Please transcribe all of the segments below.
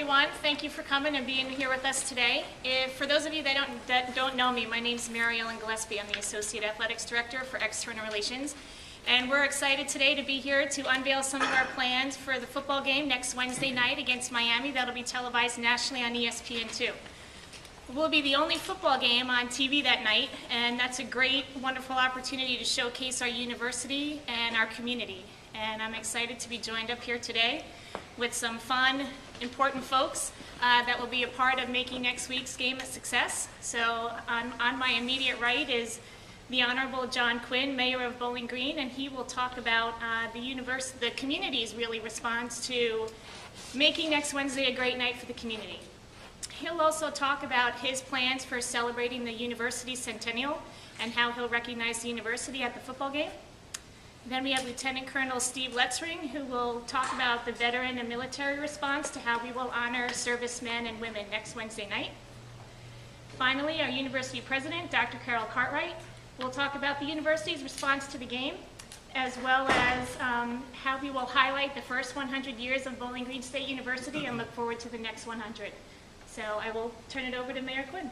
Everyone, thank you for coming and being here with us today. For those of you that don't know me, my name is Mary Ellen Gillespie. I'm the Associate Athletics Director for External Relations, and we're excited today to be here to unveil some of our plans for the football game next Wednesday night against Miami. That'll be televised nationally on ESPN2. We'll be the only football game on TV that night, and that's a great, wonderful opportunity to showcase our university and our community. And I'm excited to be joined up here today with some fun, important folks that will be a part of making next week's game a success. So on my immediate right is the Honorable John Quinn, Mayor of Bowling Green, and he will talk about the community's really response to making next Wednesday a great night for the community. He'll also talk about his plans for celebrating the university's centennial and how he'll recognize the university at the football game. Then we have Lieutenant Colonel Steve Letzring, who will talk about the veteran and military response to how we will honor servicemen and women next Wednesday night. Finally, our university president, Dr. Carol Cartwright, will talk about the university's response to the game, as well as how we will highlight the first 100 years of Bowling Green State University and look forward to the next 100. So I will turn it over to Mayor Quinn.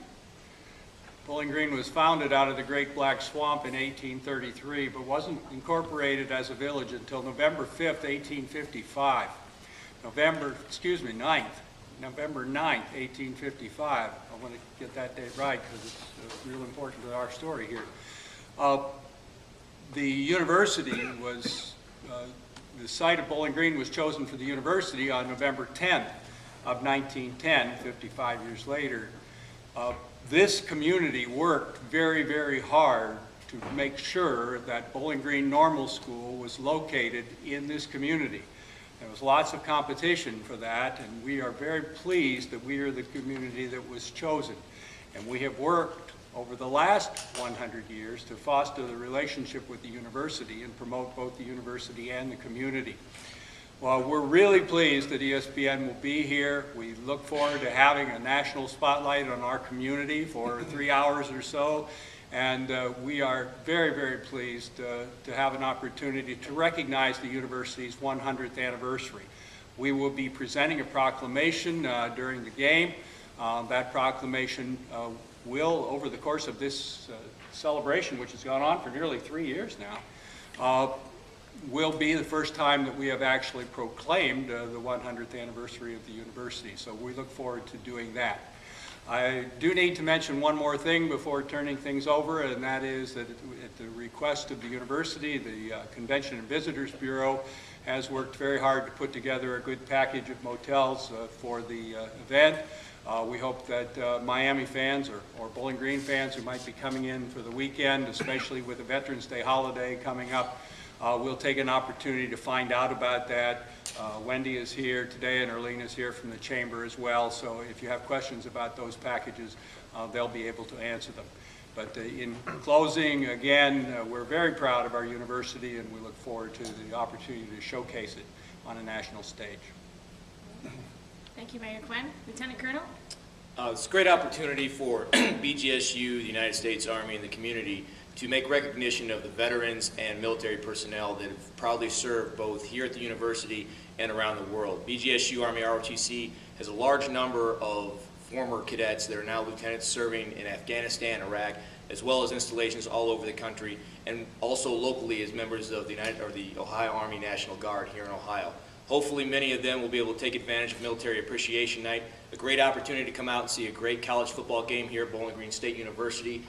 Bowling Green was founded out of the Great Black Swamp in 1833, but wasn't incorporated as a village until November 5th, 1855. November 9th, 1855. I want to get that date right because it's real important to our story here. The university was, the site of Bowling Green was chosen for the university on November 10th of 1910, 55 years later. This community worked very, very hard to make sure that Bowling Green Normal School was located in this community. There was lots of competition for that, and we are very pleased that we are the community that was chosen. And we have worked over the last 100 years to foster the relationship with the university and promote both the university and the community. Well, we're really pleased that ESPN will be here. We look forward to having a national spotlight on our community for 3 hours or so. And we are very, very pleased to have an opportunity to recognize the university's 100th anniversary. We will be presenting a proclamation during the game. That proclamation will, over the course of this celebration, which has gone on for nearly 3 years now, will be the first time that we have actually proclaimed the 100th anniversary of the university. So we look forward to doing that. I do need to mention one more thing before turning things over, and that is that at the request of the university, the Convention and Visitors Bureau has worked very hard to put together a good package of motels for the event. We hope that Miami fans or Bowling Green fans who might be coming in for the weekend, especially with the Veterans Day holiday coming up, we'll take an opportunity to find out about that. Wendy is here today and Erlene is here from the chamber as well, so if you have questions about those packages, they'll be able to answer them. But in closing, again, we're very proud of our university and we look forward to the opportunity to showcase it on a national stage. Thank you, Mayor Quinn. Lieutenant Colonel? It's a great opportunity for BGSU, the United States Army, and the community to make recognition of the veterans and military personnel that have proudly served both here at the university and around the world. BGSU Army ROTC has a large number of former cadets that are now lieutenants serving in Afghanistan, Iraq, as well as installations all over the country, and also locally as members of the Ohio Army National Guard here in Ohio. Hopefully many of them will be able to take advantage of Military Appreciation Night, a great opportunity to come out and see a great college football game here at Bowling Green State University.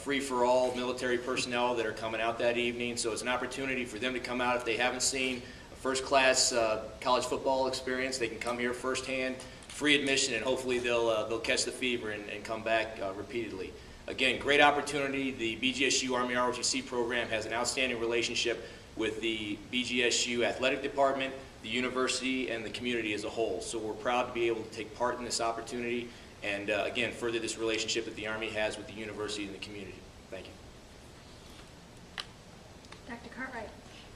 Free for all military personnel that are coming out that evening, so it's an opportunity for them to come out if they haven't seen a first-class college football experience. They can come here firsthand, free admission, and hopefully they'll catch the fever and come back repeatedly. Again, great opportunity. The BGSU Army ROTC program has an outstanding relationship with the BGSU athletic department, the university, and the community as a whole. So we're proud to be able to take part in this opportunity and again, further this relationship that the Army has with the university and the community. Thank you. Dr. Cartwright.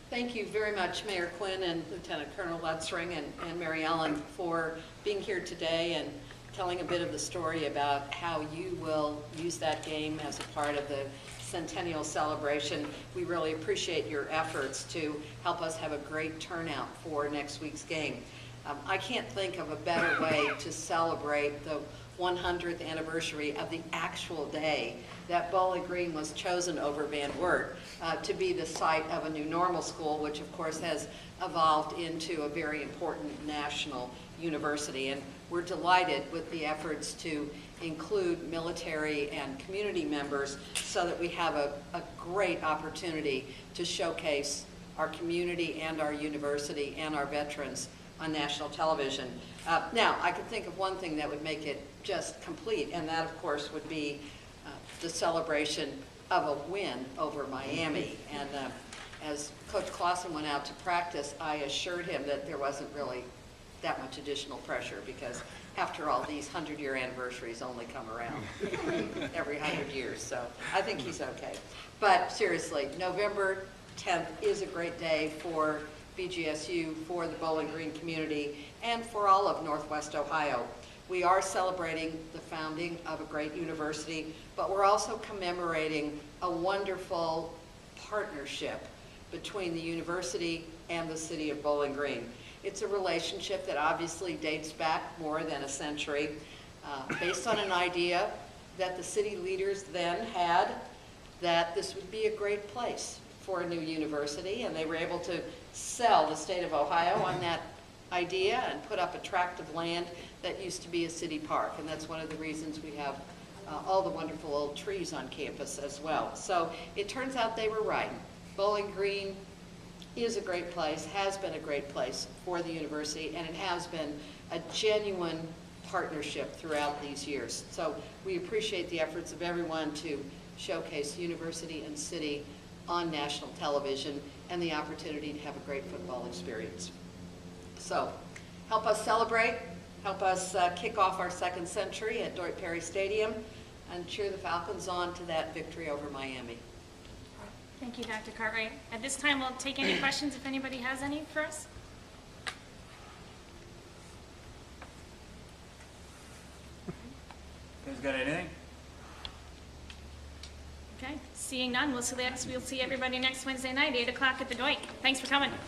Thank you very much, Mayor Quinn and Lieutenant Colonel Letzring and Mary Ellen for being here today and telling a bit of the story about how you will use that game as a part of the centennial celebration. We really appreciate your efforts to help us have a great turnout for next week's game. I can't think of a better way to celebrate the 100th anniversary of the actual day that Bowling Green was chosen over Van Wert to be the site of a new normal school, which of course has evolved into a very important national university. And we're delighted with the efforts to include military and community members so that we have a great opportunity to showcase our community and our university and our veterans on national television. Now, I could think of one thing that would make it just complete, and that, of course, would be the celebration of a win over Miami. And as Coach Clausen went out to practice, I assured him that there wasn't really that much additional pressure because, after all, these 100-year anniversaries only come around every 100 years. So I think he's okay. But seriously, November 10th is a great day for BGSU, for the Bowling Green community, and for all of Northwest Ohio. We are celebrating the founding of a great university, but we're also commemorating a wonderful partnership between the university and the city of Bowling Green. It's a relationship that obviously dates back more than a century, based on an idea that the city leaders then had that this would be a great place for a new university, and they were able to sell the state of Ohio on that idea and put up a tract of land that used to be a city park. And that's one of the reasons we have all the wonderful old trees on campus as well. So it turns out they were right. Bowling Green is a great place, has been a great place for the university, and it has been a genuine partnership throughout these years. So we appreciate the efforts of everyone to showcase university and city on national television and the opportunity to have a great football experience. So help us celebrate, help us kick off our second century at Deutsch Perry Stadium, and cheer the Falcons on to that victory over Miami. Thank you, Dr. Cartwright. At this time, we'll take any questions if anybody has any for us. Guys got anything? Okay, seeing none, we'll see everybody next Wednesday night, 8 o'clock at the Deutsch. Thanks for coming. Thank